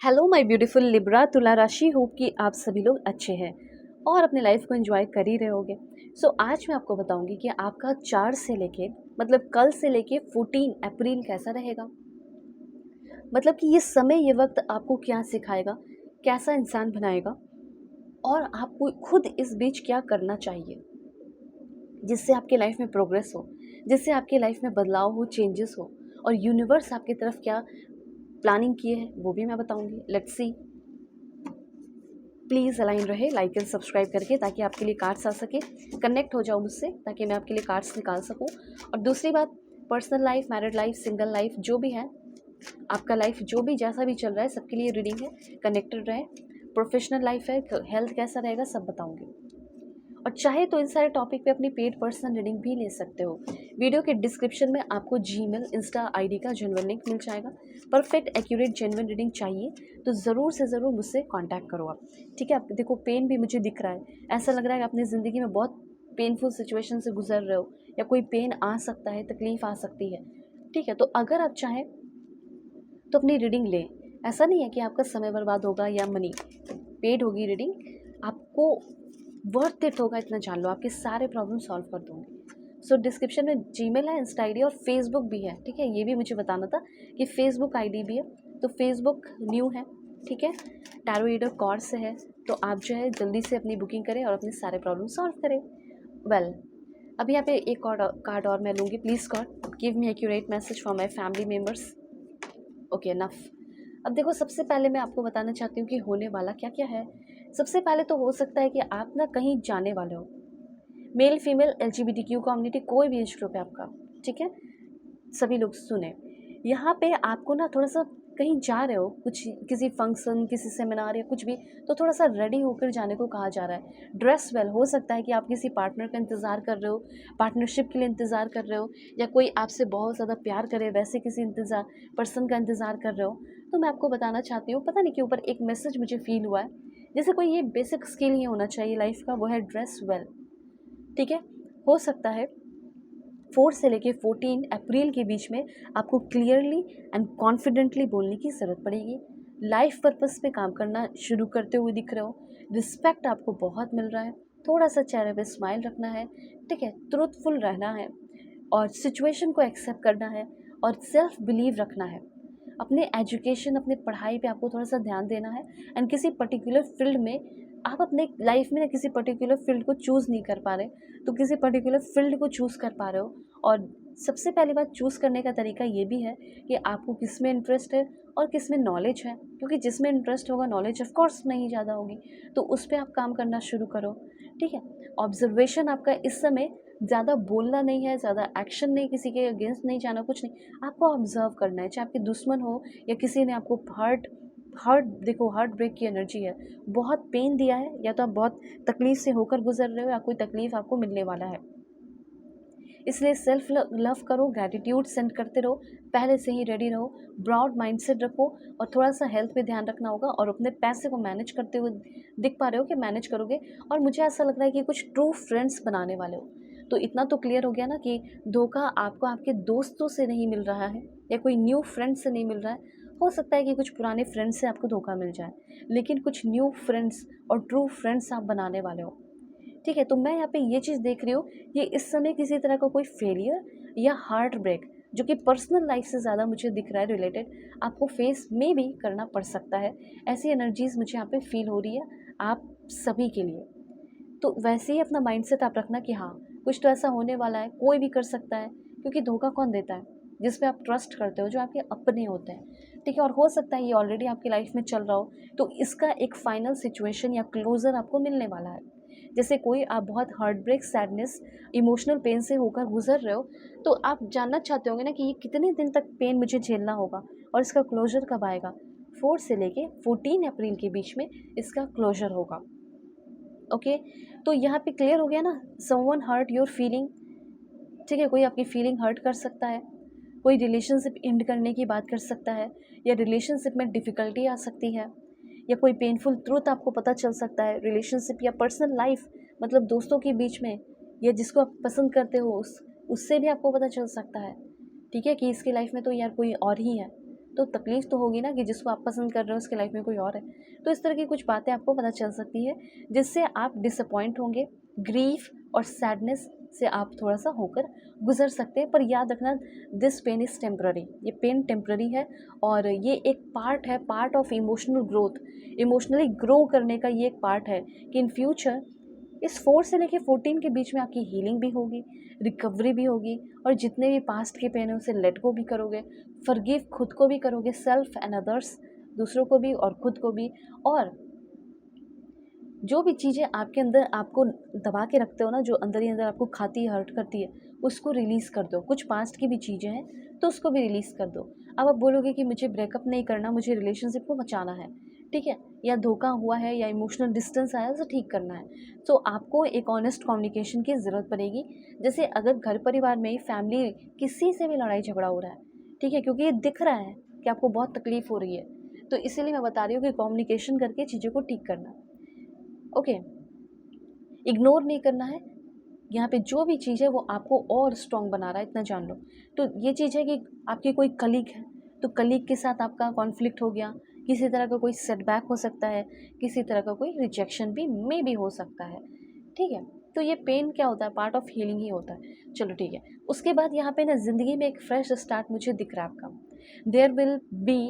Hello my beautiful Libra तुला राशि। Hope कि आप सभी लोग अच्छे हैं और अपने लाइफ को एंजॉय कर ही रहे होगे। आज मैं आपको बताऊंगी कि आपका 4 से लेके मतलब कल से लेके 14 अप्रैल कैसा रहेगा। मतलब कि ये समय ये वक्त आपको क्या सिखाएगा, कैसा इंसान बनाएगा और आपको खुद इस बीच क्या करना चाहिए जिससे आपके लाइफ में प्रोग्रेस हो, जिससे आपके लाइफ में बदलाव हो, चेंजेस हो और यूनिवर्स आपकी तरफ क्या प्लानिंग किए हैं वो भी मैं बताऊंगी। Let's see. प्लीज़ अलाइन रहे लाइक एंड सब्सक्राइब करके, ताकि आपके लिए कार्ड्स आ सके। कनेक्ट हो जाओ मुझसे ताकि मैं आपके लिए कार्ड्स निकाल सकूं। और दूसरी बात, personal life, married life, single life, जो भी है आपका लाइफ, जो भी जैसा भी चल रहा है, सबके लिए रीडिंग है। कनेक्टेड रहे। प्रोफेशनल लाइफ है, हेल्थ कैसा रहेगा, सब बताऊंगी। और चाहे तो इन सारे टॉपिक पे अपनी पेड पर्सनल रीडिंग भी ले सकते हो। वीडियो के डिस्क्रिप्शन में आपको जीमेल, इंस्टा आईडी का जेन्युइन लिंक मिल जाएगा। परफेक्ट एक्यूरेट जेन्युइन रीडिंग चाहिए तो ज़रूर से ज़रूर मुझसे कांटेक्ट करो आप। ठीक है। आप देखो, पेन भी मुझे दिख रहा है, ऐसा लग रहा है कि अपनी ज़िंदगी में बहुत पेनफुल सिचुएशन से गुजर रहे हो या कोई पेन आ सकता है, तकलीफ़ आ सकती है। ठीक है, तो अगर आप चाहें तो अपनी रीडिंग लें। ऐसा नहीं है कि आपका समय बर्बाद होगा या मनी। पेड होगी रीडिंग, आपको वर्थ इट होगा, इतना जान लो। आपके सारे प्रॉब्लम सॉल्व कर दूँगी। डिस्क्रिप्शन में जीमेल है, इंस्टा आईडी और फेसबुक भी है। ठीक है, ये भी मुझे बताना था कि फेसबुक आईडी भी है। तो फेसबुक न्यू है, ठीक है, टैरो रीडर कॉर्ड से है। तो आप जो है जल्दी से अपनी बुकिंग करें और अपने सारे प्रॉब्लम सॉल्व करें। वेल, अभी यहाँ पे एक और कार्ड और मैं लूँगी। Please God give me accurate message for my family members. Okay, enough. अब देखो, सबसे पहले मैं आपको बताना चाहती हूँ कि होने वाला क्या क्या है। सबसे पहले तो हो सकता है कि आप ना कहीं जाने वाले हो। मेल फीमेल LGBTQ कम्युनिटी, कोई भी एज ग्रुप है आपका, ठीक है, सभी लोग सुने। यहाँ पे आपको ना थोड़ा सा कहीं जा रहे हो, कुछ किसी फंक्शन, किसी सेमिनार या कुछ भी, तो थोड़ा सा रेडी होकर जाने को कहा जा रहा है। Dress well. हो सकता है कि आप किसी पार्टनर का इंतज़ार कर रहे हो, पार्टनरशिप के लिए इंतज़ार कर रहे हो, या कोई आपसे बहुत ज़्यादा प्यार करे वैसे किसी पर्सन का इंतज़ार कर रहे हो। तो मैं आपको बताना चाहती हूँ, पता नहीं क्यों पर एक मैसेज मुझे फील हुआ है जैसे कोई ये बेसिक स्किल ही होना चाहिए लाइफ का, वो है ड्रेस वेल। ठीक है। हो सकता है 4 से लेके 14 अप्रैल के बीच में आपको क्लियरली एंड कॉन्फिडेंटली बोलने की ज़रूरत पड़ेगी। लाइफ पर्पस पे काम करना शुरू करते हुए दिख रहे हो। रिस्पेक्ट आपको बहुत मिल रहा है। थोड़ा सा चेहरे पे स्माइल रखना है, ठीक है, ट्रूथफुल रहना है और सिचुएशन को एक्सेप्ट करना है और सेल्फ बिलीव रखना है। अपने एजुकेशन, अपने पढ़ाई पे आपको थोड़ा सा ध्यान देना है। एंड किसी पर्टिकुलर फील्ड में आप अपने लाइफ में ना किसी पर्टिकुलर फील्ड को चूज़ नहीं कर पा रहे, तो किसी पर्टिकुलर फील्ड को चूज़ कर पा रहे हो। और सबसे पहली बात, चूज़ करने का तरीका ये भी है कि आपको किस में इंटरेस्ट है और किस में नॉलेज है, क्योंकि जिसमें इंटरेस्ट होगा नॉलेज ऑफ कोर्स नहीं ज़्यादा होगी, तो उस पर आप काम करना शुरू करो। ठीक है। ऑब्जर्वेशन आपका इस समय ज़्यादा बोलना नहीं है, ज़्यादा एक्शन नहीं, किसी के अगेंस्ट नहीं जाना, कुछ नहीं, आपको ऑब्जर्व करना है। चाहे आपके दुश्मन हो या किसी ने आपको हर्ट हर्ट देखो, हार्ट ब्रेक की एनर्जी है, बहुत पेन दिया है, या तो आप बहुत तकलीफ़ से होकर गुजर रहे हो या कोई तकलीफ़ आपको मिलने वाला है। इसलिए सेल्फ लव करो, ग्रैटिट्यूड सेंड करते रहो, पहले से ही रेडी रहो, ब्रॉड माइंडसेट रखो और थोड़ा सा हेल्थ पे ध्यान रखना होगा। और अपने पैसे को मैनेज करते हुए दिख पा रहे हो कि मैनेज करोगे। और मुझे ऐसा लग रहा है कि कुछ ट्रू फ्रेंड्स बनाने वाले हो। तो इतना तो क्लियर हो गया ना कि धोखा आपको आपके दोस्तों से नहीं मिल रहा है या कोई न्यू फ्रेंड से नहीं मिल रहा है। हो सकता है कि कुछ पुराने फ्रेंड्स से आपको धोखा मिल जाए, लेकिन कुछ न्यू फ्रेंड्स और ट्रू फ्रेंड्स आप बनाने वाले हो। ठीक है। तो मैं यहाँ पे ये चीज़ देख रही हूँ, ये इस समय किसी तरह का कोई फेलियर या हार्ट ब्रेक, जो कि पर्सनल लाइफ से ज़्यादा मुझे दिख रहा है रिलेटेड, आपको फेस में भी करना पड़ सकता है। ऐसी एनर्जीज मुझे यहाँ पे फील हो रही है आप सभी के लिए। तो वैसे ही अपना माइंडसेट आप रखना कि हाँ, कुछ तो ऐसा होने वाला है, कोई भी कर सकता है, क्योंकि धोखा कौन देता है? जिस पे आप ट्रस्ट करते हो, जो आपके अपने होते हैं। ठीक है। और हो सकता है ये ऑलरेडी आपकी लाइफ में चल रहा हो, तो इसका एक फाइनल सिचुएशन या क्लोजर आपको मिलने वाला है। जैसे कोई आप बहुत heartbreak, sadness, emotional pain से होकर गुजर रहे हो, तो आप जानना चाहते होंगे ना कि ये कितने दिन तक पेन मुझे झेलना होगा और इसका क्लोजर कब आएगा। 4 से लेके 14 अप्रैल के बीच में इसका क्लोजर होगा। ओके। तो यहाँ पे क्लियर हो गया ना, समवन हर्ट योर फीलिंग। ठीक है, कोई आपकी फीलिंग हर्ट कर सकता है, कोई रिलेशनशिप एंड करने की बात कर सकता है, या रिलेशनशिप में डिफ़िकल्टी आ सकती है, या कोई पेनफुल ट्रूथ आपको पता चल सकता है रिलेशनशिप या पर्सनल लाइफ, मतलब दोस्तों के बीच में, या जिसको आप पसंद करते हो उससे भी आपको पता चल सकता है। ठीक है, कि इसकी लाइफ में तो यार कोई और ही है। तो तकलीफ़ तो होगी ना कि जिसको आप पसंद कर रहे हो उसकी लाइफ में कोई और है। तो इस तरह की कुछ बातें आपको पता चल सकती है जिससे आप डिसअपॉइंट होंगे, ग्रीफ और सैडनेस से आप थोड़ा सा होकर गुजर सकते हैं। पर याद रखना, दिस पेन इज़ टेम्पररी, ये पेन टेम्पररी है और ये एक पार्ट है, part of emotional growth. Emotionally grow करने का ये एक पार्ट है कि इन फ्यूचर इस 4 से लेके 14 के बीच में आपकी हीलिंग भी होगी, रिकवरी भी होगी और जितने भी पास्ट के पेन है उसे लेट गो भी करोगे, फॉरगिव खुद को भी करोगे, सेल्फ एंड अदर्स, दूसरों को भी और खुद को भी। और जो भी चीज़ें आपके अंदर आपको दबा के रखते हो ना, जो अंदर ही अंदर आपको खाती है, हर्ट करती है, उसको रिलीज़ कर दो। कुछ पास्ट की भी चीज़ें हैं तो उसको भी रिलीज़ कर दो। अब आप बोलोगे कि मुझे ब्रेकअप नहीं करना, मुझे रिलेशनशिप को बचाना है, ठीक है, या धोखा हुआ है या इमोशनल डिस्टेंस आया उसे ठीक करना है, तो आपको एक ऑनेस्ट कम्युनिकेशन की ज़रूरत पड़ेगी। जैसे अगर घर परिवार में, फैमिली, किसी से भी लड़ाई झगड़ा हो रहा है, ठीक है, क्योंकि ये दिख रहा है कि आपको बहुत तकलीफ़ हो रही है, तो इसीलिए मैं बता रही हूँ कि कम्युनिकेशन करके चीज़ों को ठीक करना। ओके, इग्नोर नहीं करना है। यहाँ पे जो भी चीज़ है वो आपको और स्ट्रॉन्ग बना रहा है, इतना जान लो। तो ये चीज़ है कि आपकी कोई कलीग है, तो कलीग के साथ आपका कॉन्फ्लिक्ट हो गया, किसी तरह का कोई सेटबैक हो सकता है, किसी तरह का कोई रिजेक्शन भी मे भी हो सकता है, ठीक है। तो ये पेन क्या होता है, पार्ट ऑफ हीलिंग ही होता है। चलो ठीक है, उसके बाद यहाँ पे ना ज़िंदगी में एक फ्रेश स्टार्ट मुझे दिख रहा है आपका। There will be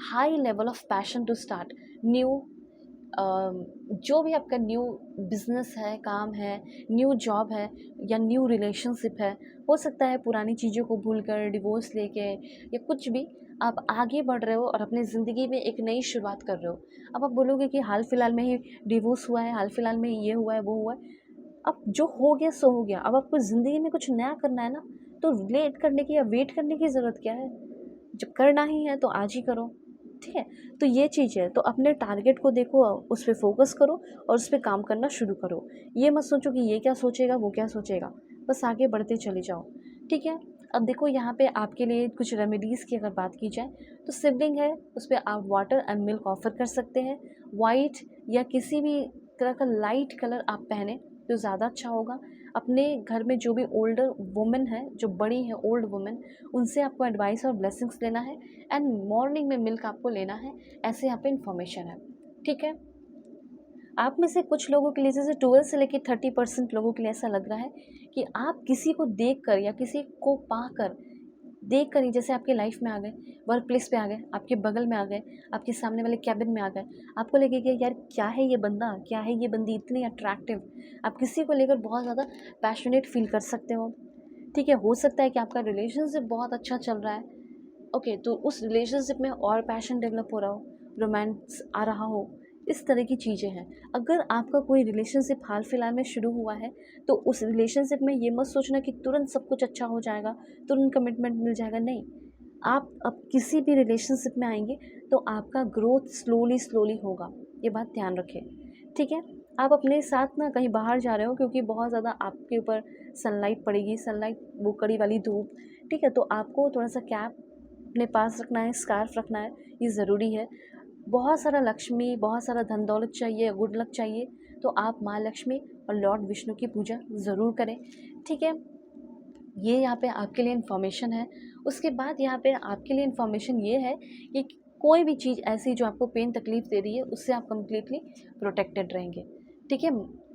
high level of passion to start new. जो भी आपका न्यू बिज़नेस है, काम है, न्यू जॉब है या न्यू रिलेशनशिप है, हो सकता है पुरानी चीज़ों को भूलकर, डिवोर्स लेके या कुछ भी, आप आगे बढ़ रहे हो और अपनी ज़िंदगी में एक नई शुरुआत कर रहे हो। अब आप बोलोगे कि हाल फिलहाल में ही डिवोर्स हुआ है, हाल फिलहाल में ही ये हुआ है, वो हुआ है। अब जो हो गया सो हो गया। अब आपको ज़िंदगी में कुछ नया करना है ना, तो लेट करने की या वेट करने की ज़रूरत क्या है? जब करना ही है तो आज ही करो, ठीक है। तो ये चीज़ है, तो अपने टारगेट को देखो, उस पे फोकस करो और उस पे काम करना शुरू करो। ये मत सोचो कि ये क्या सोचेगा, वो क्या सोचेगा, बस आगे बढ़ते चले जाओ, ठीक है। अब देखो यहाँ पे आपके लिए कुछ रेमेडीज़ की अगर बात की जाए, तो सिबलिंग है, उस पर आप वाटर एंड मिल्क ऑफ़र कर सकते हैं। वाइट या किसी भी तरह का लाइट कलर आप पहने तो ज़्यादा अच्छा होगा। अपने घर में जो भी ओल्डर वुमेन है, जो बड़ी हैं, ओल्ड वुमेन, उनसे आपको एडवाइस और ब्लेसिंग्स लेना है एंड मॉर्निंग में मिल्क आपको लेना है। ऐसे यहाँ पे इन्फॉर्मेशन है, ठीक है। आप में से कुछ लोगों के लिए, जैसे 12 से लेकर 30% लोगों के लिए ऐसा लग रहा है कि आप किसी को देखकर या किसी को पाकर, देख कर ही जैसे आपकी लाइफ में आ गए, वर्क प्लेस पे आ गए, आपके बगल में आ गए, आपके सामने वाले कैबिन में आ गए, आपको लगेगा यार क्या है ये बंदा, क्या है ये बंदी, इतनी अट्रैक्टिव। आप किसी को लेकर बहुत ज़्यादा पैशनेट फील कर सकते हो, ठीक है। हो सकता है कि आपका रिलेशनशिप बहुत अच्छा चल रहा है, ओके, तो उस रिलेशनशिप में और पैशन डेवलप हो रहा हो, रोमांस आ रहा हो, इस तरह की चीज़ें हैं। अगर आपका कोई रिलेशनशिप हाल फिलहाल में शुरू हुआ है, तो उस रिलेशनशिप में ये मत सोचना कि तुरंत सब कुछ अच्छा हो जाएगा, तुरंत कमिटमेंट मिल जाएगा, नहीं। आप अब किसी भी रिलेशनशिप में आएंगे तो आपका ग्रोथ स्लोली स्लोली होगा, ये बात ध्यान रखें, ठीक है। आप अपने साथ ना कहीं बाहर जा रहे हो क्योंकि बहुत ज़्यादा आपके ऊपर सनलाइट पड़ेगी, सनलाइट, वो कड़ी वाली धूप, ठीक है, तो आपको थोड़ा सा कैप अपने पास रखना है, स्कार्फ रखना है, ये ज़रूरी है। बहुत सारा लक्ष्मी, बहुत सारा धन दौलत चाहिए, गुड लक चाहिए, तो आप माँ लक्ष्मी और लॉर्ड विष्णु की पूजा ज़रूर करें, ठीक है। ये यहाँ पे आपके लिए इन्फॉर्मेशन है। उसके बाद यहाँ पे आपके लिए इन्फॉर्मेशन ये है कि कोई भी चीज़ ऐसी जो आपको पेन तकलीफ़ दे रही है, उससे आप कम्प्लीटली प्रोटेक्टेड रहेंगे, ठीक है।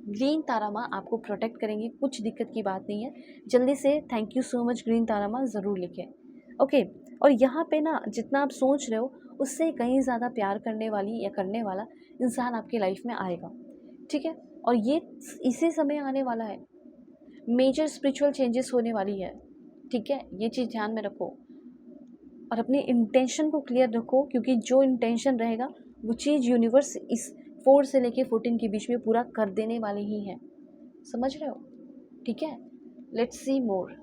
ग्रीन तारा माँ आपको प्रोटेक्ट करेंगी, कुछ दिक्कत की बात नहीं है। जल्दी से thank you so much green Tara माँ ज़रूर लिखें, ओके। और यहाँ पे ना जितना आप सोच रहे हो उससे कहीं ज़्यादा प्यार करने वाली या करने वाला इंसान आपकी लाइफ में आएगा, ठीक है। और ये इसी समय आने वाला है, मेजर स्पिरिचुअल चेंजेस होने वाली है, ठीक है। ये चीज़ ध्यान में रखो और अपने इंटेंशन को क्लियर रखो, क्योंकि जो इंटेंशन रहेगा वो चीज़ यूनिवर्स इस 4 से लेके 14 के बीच में पूरा कर देने वाले ही हैं, समझ रहे हो, ठीक है। लेट्स सी मोर।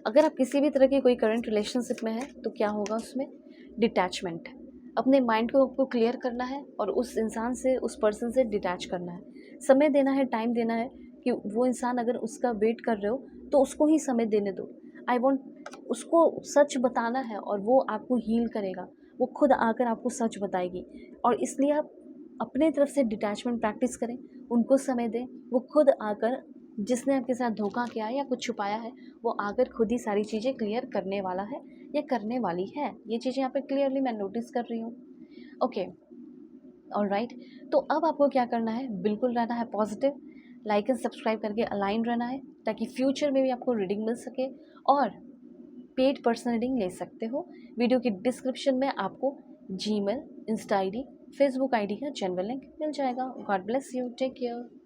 अगर आप किसी भी तरह की कोई करंट रिलेशनशिप में है तो क्या होगा उसमें, डिटैचमेंट। अपने माइंड को आपको क्लियर करना है और उस इंसान से, उस पर्सन से डिटैच करना है, समय देना है, टाइम देना है कि वो इंसान अगर उसका वेट कर रहे हो तो उसको ही समय देने दो। आई वॉन्ट, उसको सच बताना है और वो आपको हील करेगा, वो खुद आकर आपको सच बताएगी। और इसलिए आप अपने तरफ से डिटैचमेंट प्रैक्टिस करें, उनको समय दें, वो खुद आकर, जिसने आपके साथ धोखा किया है या कुछ छुपाया है, वो आकर खुद ही सारी चीज़ें क्लियर करने वाला है, ये करने वाली है। ये चीज़ यहाँ पे क्लियरली मैं नोटिस कर रही हूँ। Okay, alright. तो अब आपको क्या करना है, बिल्कुल रहना है पॉजिटिव, लाइक एंड सब्सक्राइब करके अलाइन रहना है, ताकि फ्यूचर में भी आपको रीडिंग मिल सके। और पेड पर्सनल रीडिंग ले सकते हो। वीडियो की डिस्क्रिप्शन में आपको Gmail, insta ID, Facebook ID का जनरल लिंक मिल जाएगा। God bless you, take care.